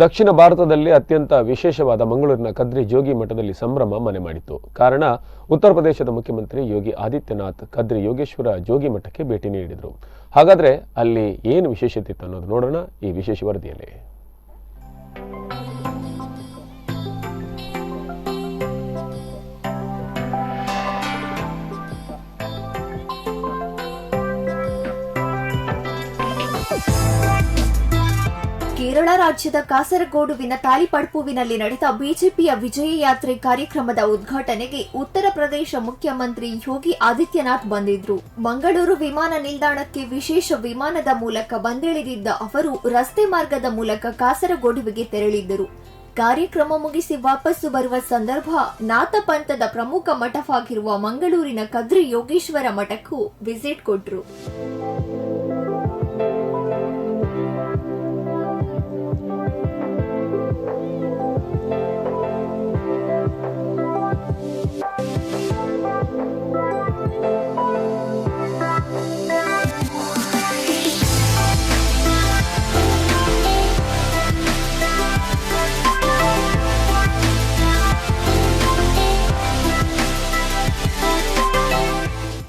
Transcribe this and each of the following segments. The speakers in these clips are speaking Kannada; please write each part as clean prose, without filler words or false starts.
ದಕ್ಷಿಣ ಭಾರತದಲ್ಲಿ ಅತ್ಯಂತ ವಿಶೇಷವಾದ ಮಂಗಳೂರಿನ ಕದ್ರಿ ಜೋಗಿ ಮಠದಲ್ಲಿ ಸಂಭ್ರಮ ಮನೆ ಮಾಡಿತ್ತು. ಕಾರಣ ಉತ್ತರ ಪ್ರದೇಶದ ಮುಖ್ಯಮಂತ್ರಿ ಯೋಗಿ ಆದಿತ್ಯನಾಥ್ ಕದ್ರಿ ಯೋಗೇಶ್ವರ ಜೋಗಿ ಮಠಕ್ಕೆ ಭೇಟಿ ನೀಡಿದರು. ಹಾಗಾದ್ರೆ ಅಲ್ಲಿ ಏನು ವಿಶೇಷತೆ ಇತ್ತು ಅನ್ನೋದು ನೋಡೋಣ ಈ ವಿಶೇಷ ವರದಿಯಲ್ಲಿ. ಕೇರಳ ರಾಜ್ಯದ ಕಾಸರಗೋಡುವಿನ ತಾಳಿಪಡ್ಪುವಿನಲ್ಲಿ ನಡೆದ ಬಿಜೆಪಿಯ ವಿಜಯ ಯಾತ್ರೆ ಕಾರ್ಯಕ್ರಮದ ಉದ್ಘಾಟನೆಗೆ ಉತ್ತರ ಪ್ರದೇಶ ಮುಖ್ಯಮಂತ್ರಿ ಯೋಗಿ ಆದಿತ್ಯನಾಥ್ ಬಂದಿದ್ರು. ಮಂಗಳೂರು ವಿಮಾನ ನಿಲ್ದಾಣಕ್ಕೆ ವಿಶೇಷ ವಿಮಾನದ ಮೂಲಕ ಬಂದಿಳಿದಿದ್ದ ಅವರು ರಸ್ತೆ ಮಾರ್ಗದ ಮೂಲಕ ಕಾಸರಗೋಡುವಿಗೆ ತೆರಳಿದ್ದರು. ಕಾರ್ಯಕ್ರಮ ಮುಗಿಸಿ ವಾಪಸ್ಸು ಬರುವ ಸಂದರ್ಭ ನಾಥ ಪಂಥದ ಪ್ರಮುಖ ಮಠವಾಗಿರುವ ಮಂಗಳೂರಿನ ಕದ್ರಿ ಯೋಗೇಶ್ವರ ಮಠಕ್ಕೂ ವಿಸಿಟ್ ಕೊಟ್ರು.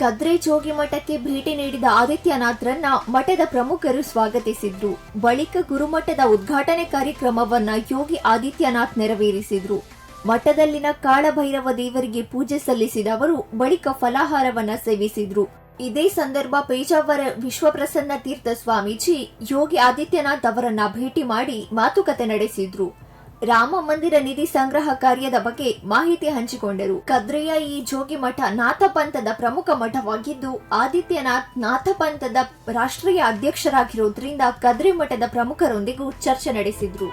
ಕದ್ರಿ ಜೋಗಿ ಮಠಕ್ಕೆ ಭೇಟಿ ನೀಡಿದ ಆದಿತ್ಯನಾಥ್ರನ್ನ ಮಠದ ಪ್ರಮುಖರು ಸ್ವಾಗತಿಸಿದ್ರು. ಬಳಿಕ ಗುರುಮಠದ ಉದ್ಘಾಟನೆ ಕಾರ್ಯಕ್ರಮವನ್ನ ಯೋಗಿ ಆದಿತ್ಯನಾಥ್ ನೆರವೇರಿಸಿದ್ರು. ಮಠದಲ್ಲಿನ ಕಾಳಭೈರವ ದೇವರಿಗೆ ಪೂಜೆ ಸಲ್ಲಿಸಿದ ಅವರು ಬಳಿಕ ಫಲಾಹಾರವನ್ನ ಸೇವಿಸಿದ್ರು. ಇದೇ ಸಂದರ್ಭ ಪೇಜಾವರ ವಿಶ್ವಪ್ರಸನ್ನ ತೀರ್ಥ ಸ್ವಾಮೀಜಿ ಯೋಗಿ ಆದಿತ್ಯನಾಥ್ ಅವರನ್ನ ಭೇಟಿ ಮಾಡಿ ಮಾತುಕತೆ ನಡೆಸಿದ್ರು. ರಾಮ ಮಂದಿರ ನಿಧಿ ಸಂಗ್ರಹ ಕಾರ್ಯದ ಬಗ್ಗೆ ಮಾಹಿತಿ ಹಂಚಿಕೊಂಡರು. ಕದ್ರಿಯ ಈ ಜೋಗಿ ಮಠ ನಾಥ ಪಂಥದ ಪ್ರಮುಖ ಮಠವಾಗಿದ್ದು, ಆದಿತ್ಯನಾಥ್ ನಾಥ ಪಂಥದ ರಾಷ್ಟ್ರೀಯ ಅಧ್ಯಕ್ಷರಾಗಿರೋದ್ರಿಂದ ಕದ್ರಿ ಮಠದ ಪ್ರಮುಖರೊಂದಿಗೂ ಚರ್ಚೆ ನಡೆಸಿದ್ರು.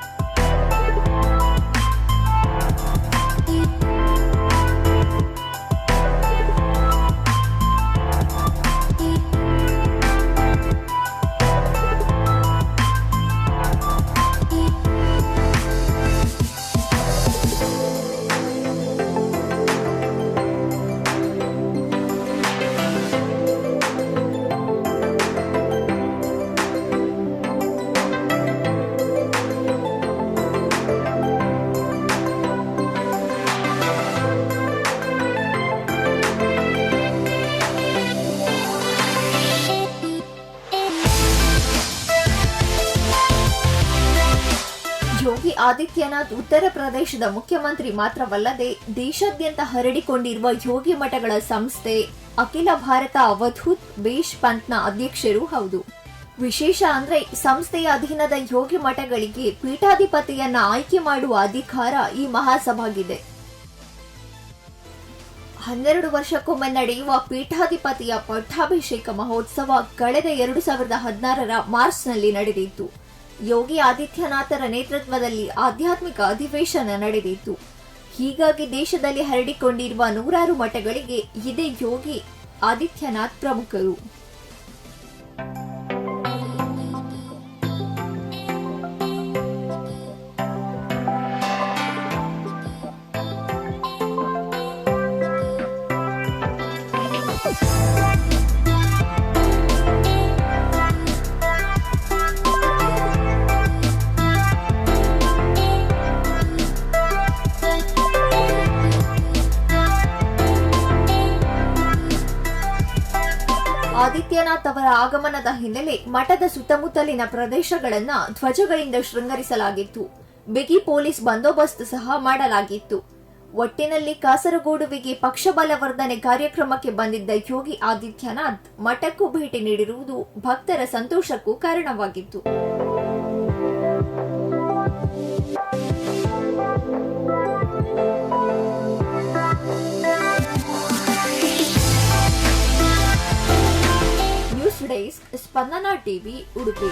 ಯೋಗಿ ಆದಿತ್ಯನಾಥ್ ಉತ್ತರ ಪ್ರದೇಶದ ಮುಖ್ಯಮಂತ್ರಿ ಮಾತ್ರವಲ್ಲದೆ ದೇಶಾದ್ಯಂತ ಹರಡಿಕೊಂಡಿರುವ ಯೋಗಿ ಮಠಗಳ ಸಂಸ್ಥೆ ಅಖಿಲ ಭಾರತ ಅವಧೂತ್ ಬೇಷ್ ಪಂಥ್ನ ಅಧ್ಯಕ್ಷರೂ ಹೌದು. ವಿಶೇಷ ಅಂದ್ರೆ ಸಂಸ್ಥೆಯ ಅಧೀನದ ಯೋಗಿ ಮಠಗಳಿಗೆ ಪೀಠಾಧಿಪತಿಯನ್ನ ಆಯ್ಕೆ ಮಾಡುವ ಅಧಿಕಾರ ಈ ಮಹಾಸಭಾಗಿದೆ. 12 ವರ್ಷಕ್ಕೊಮ್ಮೆ ನಡೆಯುವ ಪೀಠಾಧಿಪತಿಯ ಪಟ್ಟಾಭಿಷೇಕ ಮಹೋತ್ಸವ ಕಳೆದ 2016ರ ಮಾರ್ಚ್ನಲ್ಲಿ ನಡೆದಿತ್ತು. ಯೋಗಿ ಆದಿತ್ಯನಾಥರ ನೇತೃತ್ವದಲ್ಲಿ ಆಧ್ಯಾತ್ಮಿಕ ಅಧಿವೇಶನ ನಡೆದಿತ್ತು. ಹೀಗಾಗಿ ದೇಶದಲ್ಲಿ ಹರಡಿಕೊಂಡಿರುವ 100 ಮಠಗಳಿಗೆ ಇದೇ ಯೋಗಿ ಆದಿತ್ಯನಾಥ್ ಪ್ರಮುಖರು. ಆದಿತ್ಯನಾಥ್ ಅವರ ಆಗಮನದ ಹಿನ್ನೆಲೆ ಮಠದ ಸುತ್ತಮುತ್ತಲಿನ ಪ್ರದೇಶಗಳನ್ನ ಧ್ವಜಗಳಿಂದ ಶೃಂಗರಿಸಲಾಗಿತ್ತು. ಬಿಗಿ ಪೊಲೀಸ್ ಬಂದೋಬಸ್ತ್ ಸಹ ಮಾಡಲಾಗಿತ್ತು. ಒಟ್ಟಿನಲ್ಲಿ ಕಾಸರಗೋಡುವಿಗೆ ಪಕ್ಷ ಬಲವರ್ಧನೆ ಕಾರ್ಯಕ್ರಮಕ್ಕೆ ಬಂದಿದ್ದ ಯೋಗಿ ಆದಿತ್ಯನಾಥ್ ಮಠಕ್ಕೂ ಭೇಟಿ ನೀಡಿರುವುದು ಭಕ್ತರ ಸಂತೋಷಕ್ಕೂ ಕಾರಣವಾಗಿತ್ತು. ನ್ಯೂಸ್ ಡೆಸ್ಕ್, ಸ್ಪಂದನ ಟಿವಿ, ಉಡುಪಿ.